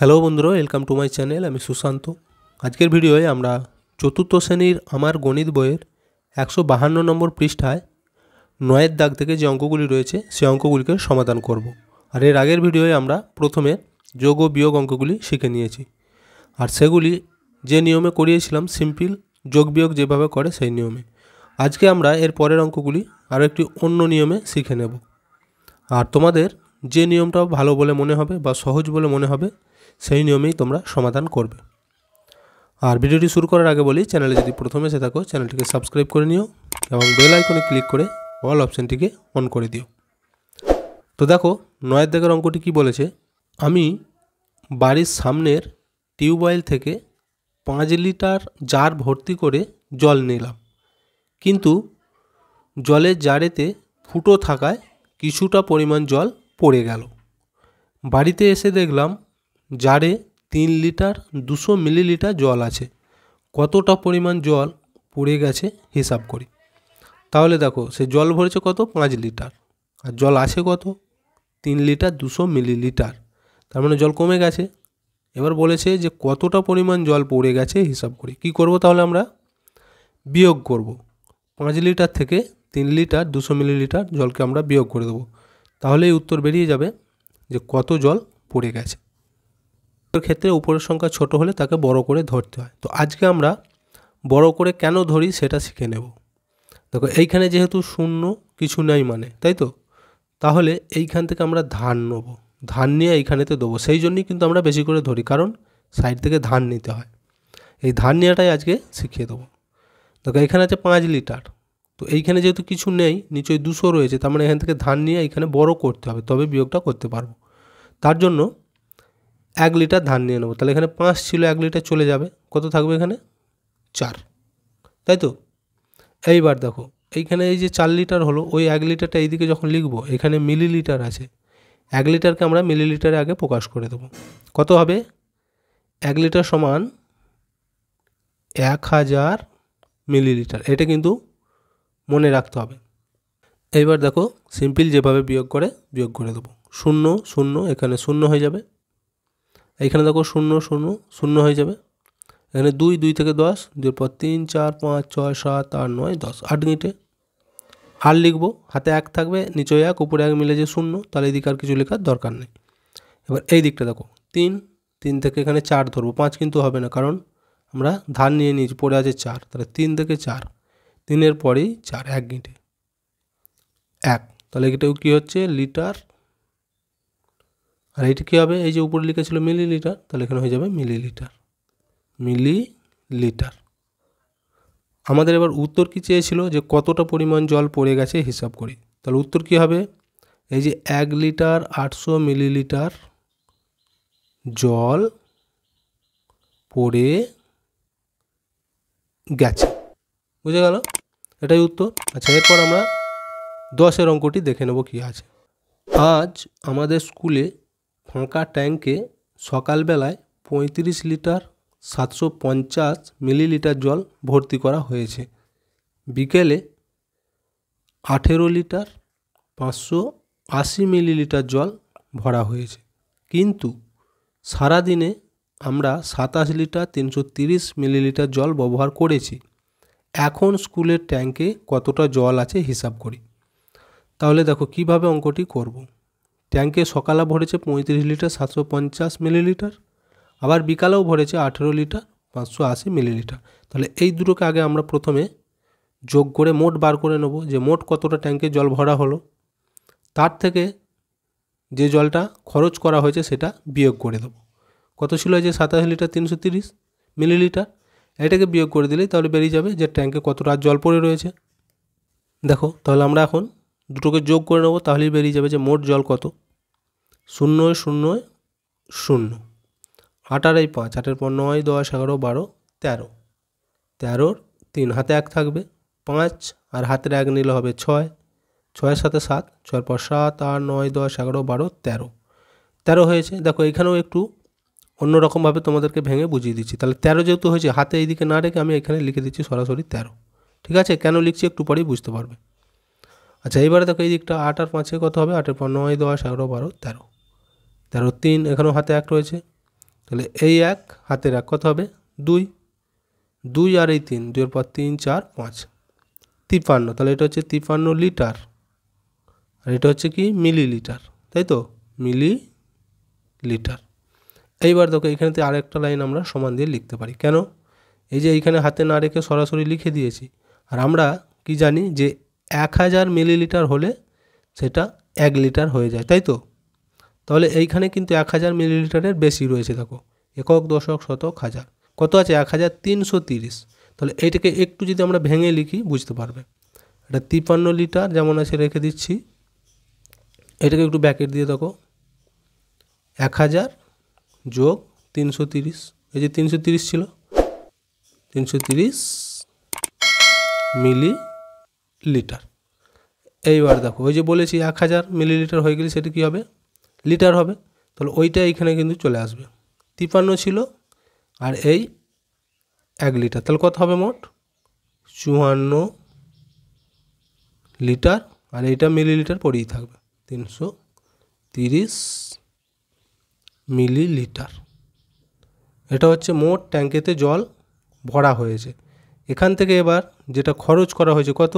Hello বন্ধুরা, welcome to my channel. আমি সুশান্ত। আজকের ভিডিওয়ে আমরা চতুর্থ শ্রেণীর আমার গণিত বইয়ের 152 নম্বর পৃষ্ঠায় 9-এর দাগ থেকে যে অঙ্কগুলি রয়েছে সেই অঙ্কগুলিকে সমাধান করব। আর এর আগের ভিডিওয়ে আমরা প্রথমে যোগ ও বিয়োগ অঙ্কগুলি শিখে নিয়েছি, আর সেগুলি যে নিয়মে করিয়েছিলাম, সিম্পল যোগ বিয়োগ যেভাবে করে সেই নিয়মে। আজকে আমরা এর পরের অঙ্কগুলি আরও একটি অন্য নিয়মে শিখে নেব। আর তোমাদের যে নিয়মটা ভালো বলে মনে হবে বা সহজ বলে মনে হবে সেই নিয়মেই তোমরা সমাধান করবে। আর ভিডিওটি শুরু করার আগে বলি, চ্যানেলে যদি প্রথমে এসে থাকো চ্যানেলটিকে সাবস্ক্রাইব করে নিও এবং বেল আইকনে ক্লিক করে অল অপশানটিকে অন করে দিও। তো দেখো 9-এর দাগের অঙ্কটি কি বলেছে, আমি বাড়ির সামনের টিউবওয়েল থেকে 5 লিটার জার ভর্তি করে জল নিলাম, কিন্তু জলের জারেতে ফুটো থাকায় কিছুটা পরিমাণ জল পড়ে গেল। বাড়িতে এসে দেখলাম জারে 3 লিটার 200 মিলিলিটার জল আছে, কতটা পরিমাণ জল পড়ে গেছে হিসাব করি। তাহলে দেখো সে জল ভরেছে কত, 5 লিটার, আর জল আছে কত, 3 লিটার 200 মিলিলিটার। তার মানে জল কমে গেছে। এবার বলেছে যে কতটা পরিমাণ জল পড়ে গেছে হিসাব করি। কি করব তাহলে, আমরা বিয়োগ করব। 5 লিটার থেকে 3 লিটার 200 মিলিলিটার জলকে আমরা বিয়োগ করে দেবো, তাহলেই উত্তর বেরিয়ে যাবে যে কত জল পড়ে গেছে। ক্ষেত্রে উপরের সংখ্যা ছোট হলে তাকে বড় করে ধরতে হয়। তো আজকে আমরা বড় করে কেন ধরি সেটা শিখে নেব। দেখো এইখানে যেহেতু শূন্য কিছু নেই মানে, তাই তো, তাহলে এইখান থেকে আমরা ধান নেব, ধান নিয়ে এইখানেতে দেবো। সেই জন্যই কিন্তু আমরা বেশি করে ধরি, কারণ সাইড থেকে ধান নিতে হয়। এই ধান নেওয়াটাই আজকে শিখিয়ে দেবো। দেখো এখানে আছে 5 লিটার, তো এইখানে যেহেতু কিছু নেই, নিচে 200 রয়েছে, তার মানে এখান থেকে ধান নিয়ে এইখানে বড় করতে হবে, তবে বিয়োগটা করতে পারবো। তার জন্য 1 লিটার ধান নিয়ে নেবো। তাহলে এখানে 5 ছিল, 1 লিটার চলে যাবে, কত থাকবে এখানে 4, তাই তো। এইবার দেখো এইখানে এই যে 4 লিটার হলো, ওই 1 লিটারটা এইদিকে যখন লিখবো, এখানে মিলিলিটার আছে, 1 লিটারকে আমরা মিলিলিটারে আগে প্রকাশ করে দেবো। কত হবে, 1 লিটার সমান 1000 মিলিলিটার, এটা কিন্তু মনে রাখতে হবে। এইবার দেখো সিম্পল যেভাবে বিয়োগ করে দেবো। 0 0 এখানে 0 হয়ে যাবে, এইখানে দেখো 0 0 0 হয়ে যাবে, এখানে 2 2 থেকে 10, 2 পর 3 4 5 6 7 8 9 10, 8 মিনিটে আর লিখবো। হাতে 1 থাকবে, নিচে 1, উপরে 1 মিলে যে 0, তাহলে এদিকে আর কিছু লেখার দরকার নেই। এবার এই দিকটা দেখো 3 3 থেকে এখানে 4 ধরবো, 5 কিন্তু হবে না, কারণ আমরা ধান নিয়ে নিয়েছি, পড়ে আছে 4, তাহলে 3 থেকে 4, 3-এর পরেই 4, 1 গিঁটে 1, তাহলে এটাও কী হচ্ছে লিটার। আর এইটা কী হবে, এই যে উপরে লিখেছিল মিলিলিটার, তাহলে এখানে হয়ে যাবে মিলিলিটার, মিলিলিটার। আমাদের এবার উত্তর কি চেয়েছিল, যে কতটা পরিমাণ জল পড়ে গেছে হিসাব করি। তাহলে উত্তর কি হবে, এই যে 1 লিটার 800 মিলিলিটার জল পড়ে গেছে। বুঝে গেল, এটাই উত্তর। আচ্ছা, এরপর আমরা 10-এর অঙ্কটি দেখে নেব কি আছে। আজ আমাদের স্কুলে ফাঁকা ট্যাঙ্কে সকালবেলায় 35 লিটার 750 মিলিলিটার জল ভর্তি করা হয়েছে। বিকেলে 18 লিটার 580 মিলিলিটার জল ভরা হয়েছে, কিন্তু সারাদিনে আমরা 27 লিটার 330 মিলিলিটার জল ব্যবহার করেছি। এখন স্কুলের ট্যাঙ্কে কতটা জল আছে হিসাব করি। তাহলে দেখো কিভাবে অঙ্কটি করব। ট্যাঙ্কে সকালে ভরেছে 35 লিটার 750 মিলিলিটার, আবার বিকালেও ভরেছে 18 লিটার 580 মিলিলিটার। তাহলে এই দুটোকে আগে আমরা প্রথমে যোগ করে মোট বার করে নেব, যে মোট কতটা ট্যাঙ্কে জল ভরা হলো, তার থেকে যে জলটা খরচ করা হয়েছে সেটা বিয়োগ করে দেবো। কত ছিল, যে 27 লিটার 330 মিলিলিটার, এটাকে বিয়োগ করে দিলেই তাহলে বেরিয়ে যাবে যে ট্যাঙ্কে কতটা জল পড়ে রয়েছে। দেখো তাহলে আমরা এখন দুটোকে যোগ করে নেব, তাহলেই বেরিয়ে যাবে যে মোট জল কত। 0 0 0, 8 আর 5, 8-এর পর 9 10 11 12 13, 13-র 3, হাতে 1 থাকবে, 5 আর হাতের 1 নিলে হবে 6, 6-এর সাথে 7, 6-এর পর 7 8 9 10 11 12 13, 13 হয়েছে। দেখো এখানেও একটু অন্যরকমভাবে তোমাদেরকে ভেঙে বুঝিয়ে দিচ্ছি। তাহলে 13 যেহেতু হয়েছে, হাতে এইদিকে না রেখে আমি এখানে লিখে দিচ্ছি সরাসরি 13, ঠিক আছে। কেন লিখছি একটু পরেই বুঝতে পারবে। আচ্ছা, এবারে দেখো এই দিকটা 8 আর 5-এ কত হবে, 8-এর পর 9 10 11 12 13, 13 3, এখানেও হাতে 1 রয়েছে, তাহলে এই 1 হাতের 1 কত হবে 2, 2 আর এই 3, 2 এর পর 3 4 5, 53। তাহলে এটা হচ্ছে 53 লিটার, আর এটা হচ্ছে কি মিলিলিটার, তাই তো, মিলিলিটার। এইবার দেখো এখানে আরেকটা লাইন আমরা সমান দিয়ে লিখতে পারি। কেন? এই যে এইখানে হাতে না রেখে সরাসরি লিখে দিয়েছি, আর আমরা কি জানি যে 1000 মিলিলিটার হলে সেটা 1 লিটার হয়ে যায়, তাই তো। তাহলে এইখানে কিন্তু 1000 মিলিলিটারের বেশি রয়েছে, দেখো একক দশক শতক হাজার কত আছে 1330। তাহলে এইটাকে একটু যদি আমরা ভেঙে লিখি বুঝতে পারবে। এটা 53 লিটার যেমন আছে রেখে দিচ্ছি, এটাকে একটু ব্যাকেট দিয়ে দেখো 1000 যোগ 330, এই যে 330 ছিল, 330 মিলিলিটার। এইবার দেখো ওই যে বলেছি 1000 মিলিলিটার হয়ে গেলে সেটা কী হবে লিটার হবে, তাহলে ওইটা এইখানে কিন্তু চলে আসবে। 53 ছিল আর এই 1 লিটার, তাহলে কত হবে মোট 54 লিটার, আর এইটা মিলিলিটার পড়েই থাকবে 330 মিলিলিটার। এটা হচ্ছে মোট ট্যাঙ্কেতে জল ভরা হয়েছে। এখান থেকে এবার যেটা খরচ করা হয়েছে কত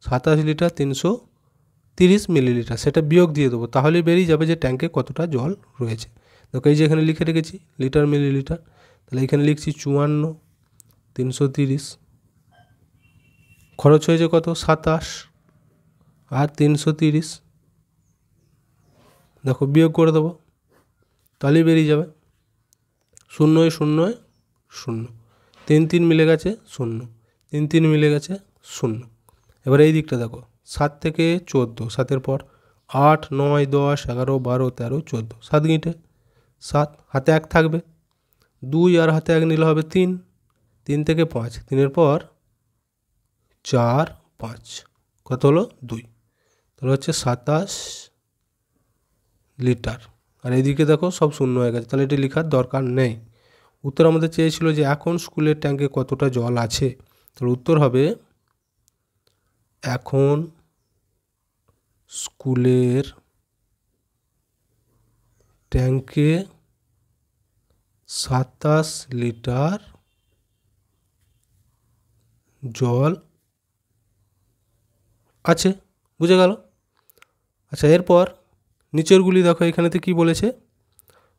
27 লিটার 330 মিলিলিটার, সেটা বিয়োগ দিয়ে দেবো, তাহলেই বেরিয়ে যাবে যে ট্যাঙ্কে কতটা জল রয়েছে। দেখো এই যে এখানে লিখে রেখেছি লিটার মিলিলিটার, তাহলে এখানে লিখছি 54 330, খরচ হয়েছে কত 27 আর 330, দেখো বিয়োগ করে দেবো তাহলেই বেরিয়ে যাবে 0 0 0, 3 3 মিলে গেছে 0, 3 3 মিলে গেছে 0। এবার এই দিকটা দেখো 7 থেকে 14, 7-এর পর 8 9 10 11 12 13 14, 7 গিঁটে 7, হাতে 1 থাকবে 2 আর হাতে 1 নিলে হবে 3, 3 থেকে 5, 3-এর পর 4 5, কত হলো 2, তাহলে হচ্ছে 27 লিটার। আর এইদিকে দেখো সব শূন্য হয়ে গেছে, তাহলে এটা লেখার দরকার নেই। উত্তর আমাদের চেয়েছিল যে এখন স্কুলের ট্যাঙ্কে কতটা জল আছে, তাহলে উত্তর হবে এখন স্কুলের ট্যাঙ্কে 27 লিটার জল আছে, বুঝে গেল। আচ্ছা এরপর নিচেরগুলি দেখো এখানেতে কি বলেছে,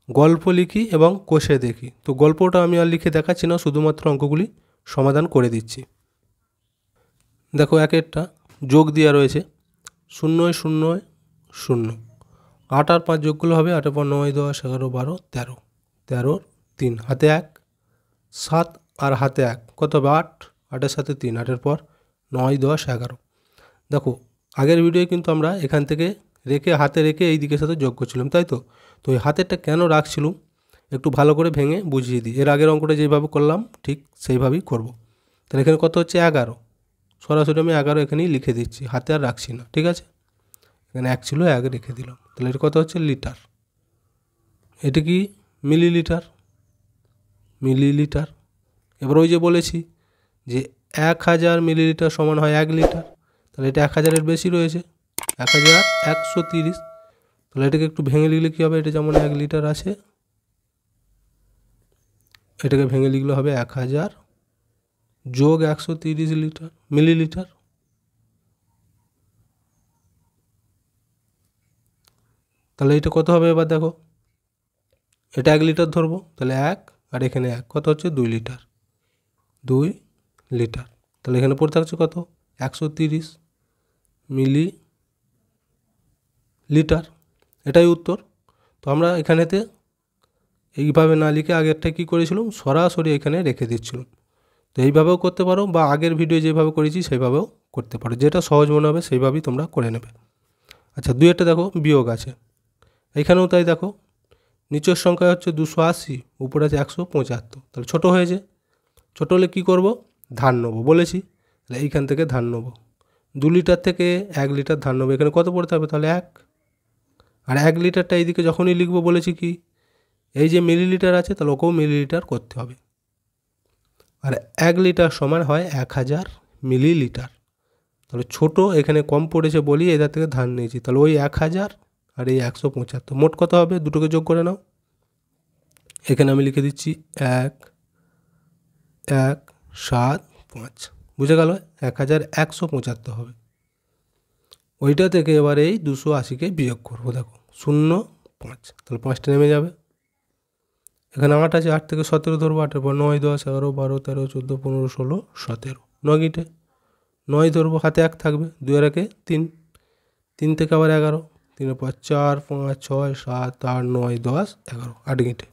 গল্প লিখি এবং কষে দেখি। তো গল্পটা আমি আর লিখে দেখাচ্ছি না, শুধুমাত্র অঙ্কগুলি সমাধান করে দিচ্ছি। দেখো এক একটা যোগ দেওয়া রয়েছে 0 0 0, 8 আর 5 যোগগুলো হবে 8 পর 9 10 11 12 13, 13 3 হাতে 1, 7 আর হাতে 1 কত হবে 8, 8-এর সাথে 3, 8-এর পর 9 10 11। দেখো আগের ভিডিওয়ে কিন্তু আমরা এখান থেকে রেখে হাতে রেখে এই দিকের সাথে যোগ করছিলাম, তাই তো। তো এই হাতেরটা কেন রাখছিলাম একটু ভালো করে ভেঙে বুঝিয়ে দিই। এর আগের অঙ্কটা যেভাবে করলাম ঠিক সেইভাবেই করব। তাহলে এখানে কত হচ্ছে 11, সরাসরি আমি 11 এখানেই লিখে দিচ্ছি, হাতে আর রাখছি না, ঠিক আছে। এখানে 1 ছিল 1 রেখে দিলাম, তাহলে এটা কত হচ্ছে লিটার। এটা কি মিলিলিটার, মিলিলিটার। এবার ওই যে বলেছি যে 1000 মিলিলিটার সমান হয় 1 লিটার, তাহলে এটা 1000-এর বেশি রয়েছে 1130, তাহলে এটাকে একটু ভেঙে লিখলে কী হবে, এটা যেমন 1 লিটার আছে, এটাকে ভেঙে লিখলে হবে 1000 যোগ 130 লিটার মিলিলিটার। তাহলে এটা কত হবে এবার দেখো, এটা 1 লিটার ধরবো, তাহলে 1 আর এখানে 1 কত হচ্ছে 2 লিটার, 2 লিটার। তাহলে এখানে পড়ে থাকছে কত 130 মিলি লিটার, এটাই উত্তর। তো আমরা এখানেতে এইভাবে না লিখে আগেরটা কী করেছিলাম সরাসরি এখানে রেখে দিচ্ছিলাম। তো এইভাবেও করতে পারো বা আগের ভিডিও যেভাবে করেছি সেইভাবেও করতে পারো, যেটা সহজ মনে হবে সেইভাবেই তোমরা করে নেবে। আচ্ছা 2-একটা দেখো বিয়োগ আছে, এইখানেও তাই দেখো নিচের সংখ্যা হচ্ছে 280, উপরে আছে 175, তাহলে ছোটো হয়েছে। ছোটো হলে কী করবো ধান নেবো বলেছি, তাহলে এইখান থেকে ধান নেবো, 2 লিটার থেকে 1 লিটার ধান নেবো, এখানে কত পড়তে হবে তাহলে 1, আর 1 লিটারটা এইদিকে যখনই লিখবো বলেছি কি এই যে মিলিলিটার আছে তাহলে ওকেও মিলিলিটার করতে হবে, আর 1 লিটার সমান হয় 1000 মিলিলিটার। তাহলে ছোটো এখানে কম পড়েছে বলি এদের থেকে ধান নিয়েছি, তাহলে ওই 1000 আর এই 175 মোট কত হবে দুটোকে যোগ করে নাও, এখানে আমি লিখে দিচ্ছি 1175, বুঝে গেল? 1175 হবে। ওইটা থেকে এবার এই 280কে বিয়োগ করবো। দেখো 0.5, তাহলে 5টা নেমে যাবে। এখানে 8 আছে, 8 থেকে 17 ধরবো, 8-এর পর 9, 10, 11, 12, 13, 14, 15, 16, 17, 9 গিটে 9 ধরবো, হাতে 1 থাকবে, 2 আর 1 3, 3 থেকে আবার 11, 3-এর পর 4, 5, 6, 7, 8, 9, 10, 11, 8 গিটে,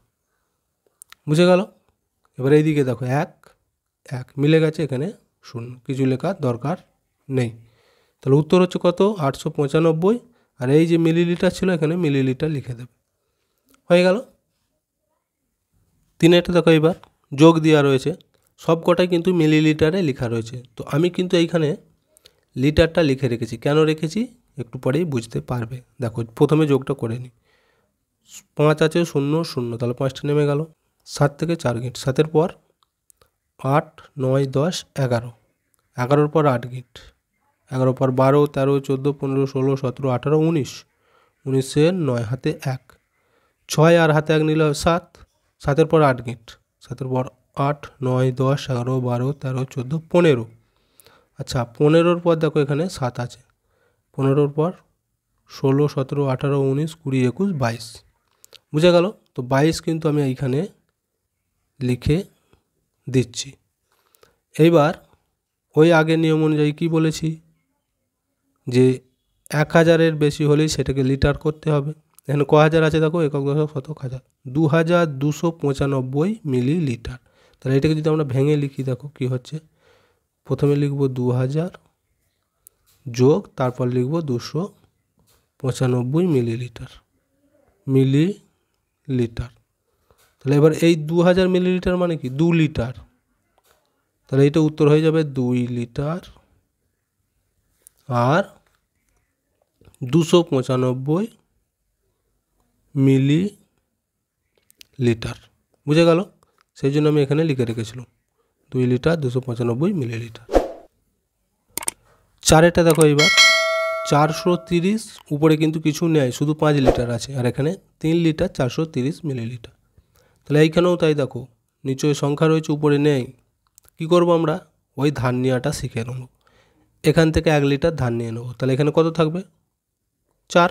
বুঝে গেল? এবার এইদিকে দেখো 1 মিলে গেছে, এখানে 0, কিছু লেখার দরকার নেই। তাহলে উত্তর হচ্ছে কত? 895। আর এই যে মিলিলিটার ছিল, এখানে মিলিলিটার লিখে দেবে, হয়ে গেল। 3-এটা দেখো এবার যোগ দেওয়া রয়েছে, সব কটাই কিন্তু মিলিলিটারে লেখা রয়েছে। তো আমি কিন্তু এইখানে লিটারটা লিখে রেখেছি। কেন রেখেছি একটু পরেই বুঝতে পারবে। দেখো প্রথমে যোগটা করে নিই। 5 আছে, 0 0, তাহলে 5টা নেমে গেল। 7 থেকে 4 গিট, 7-এর পর 8, 9, 10, 11, 11-এর পর 8 গিট, 11-এর পর 12, 13, 14, 15, 16, 17, 18, 19, 19-এর 9, হাতে 1, 6 আর হাতে 1 নিলে 7, 7-এর পর 8 গিট, 7-এর পর 8, 9, 10, 11, 12, 13, 14, 15। আচ্ছা 15-এর পর দেখো এখানে 7 আছে, 15-এর পর 16, 17, 18, 19, 20, 21, 22, বুঝে গেল? তো 22 কিন্তু আমি এইখানে লিখে দিচ্ছি। এইবার ওই আগের নিয়ম অনুযায়ী কী বলেছি, যে 1000-এর বেশি হলেই সেটাকে লিটার করতে হবে। এখানে ক হাজার আছে দেখো, একক দশক শতক হাজার, 2295 মিলিলিটার। তাহলে এটাকে যদি আমরা ভেঙে লিখি, দেখো কি হচ্ছে, প্রথমে লিখব 2000 যোগ, তারপর লিখব 295 মিলিলিটার, মিলিলিটার। তাহলে এবার এই 2000 মিলিলিটার মানে কি 2 লিটার, তাহলে এটা উত্তর হয়ে যাবে 2 লিটার আর 295 মিলিলিটার, বুঝে গেল? সেই জন্য আমি এখানে লিখে রেখেছিলাম 2 লিটার 295 মিলিলিটার। 4-এটা দেখো এবার 430, উপরে কিন্তু কিছু নেই, শুধু 5 লিটার আছে, আর এখানে 3 লিটার 430 মিলিলিটার। তাহলে এইখানেও তাই, দেখো নিচে সংখ্যা রয়েছে, উপরে নেই। কি করব আমরা? ওই ধার নেওয়াটা শিখে নেব। এখান থেকে 1 লিটার ধার নিয়ে নেব, তাহলে এখানে কত থাকবে? 4।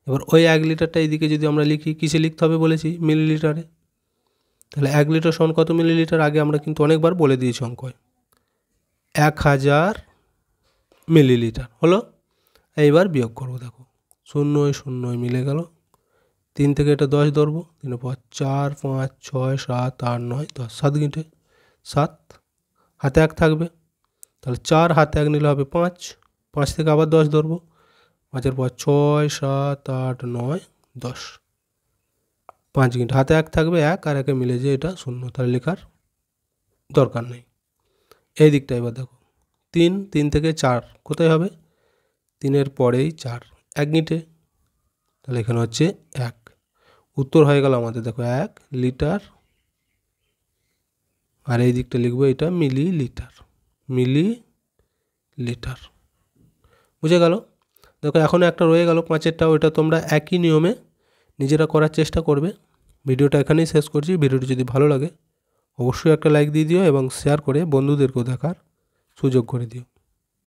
এবার ওই 1 লিটারটা এইদিকে যদি আমরা লিখি, কিসে লিখতে হবে বলেছি? মিলিলিটারে। তাহলে 1 লিটার সমান কত মিলিলিটার? আগে আমরা কিন্তু অনেকবার বলে দিয়েছি অঙ্কয়, 1000 মিলিলিটার হলো। এইবার বিয়োগ করবো, দেখো 0 0 মিলে গেল, 3 থেকে এটা 10 ধরবো, 3-এর পর 4, 5, 6, 7, 8, 9, 10, 7 গিটে 7, হাতে 1 থাকবে, তাহলে 4 হাতে 1 নিলে হবে 5, 5 থেকে আবার 10 ধরবো, 5-এর পর 6, 7, 8, 9, 10, 5 গিটে হাতে 1 থাকবে, 1 আর 1 মিলে যে এটা 0, তাহলে লেখার দরকার নেই। এই দিকটা এবার দেখো 3 থেকে 4 কোথায় হবে? 3-এর পরেই 4, 1 গিটে, তাহলে এখানে হচ্ছে 1, উত্তর হয়ে গেল আমাদের। দেখো 1 লিটার, আর এই দিকটা লিখবো এটা মিলিলিটার, মিলিলিটার, বুঝে গেল? দেখো এখনও একটা রয়ে গেল 5-এরটা, ওটা তোমরা একই নিয়মে নিজেরা করার চেষ্টা করবে। ভিডিওটা এখানেই শেষ করছি। ভিডিওটি যদি ভালো লাগে অবশ্যই একটা লাইক দিয়ে দিও এবং শেয়ার করে বন্ধুদেরকেও দেখার সুযোগ করে দিও।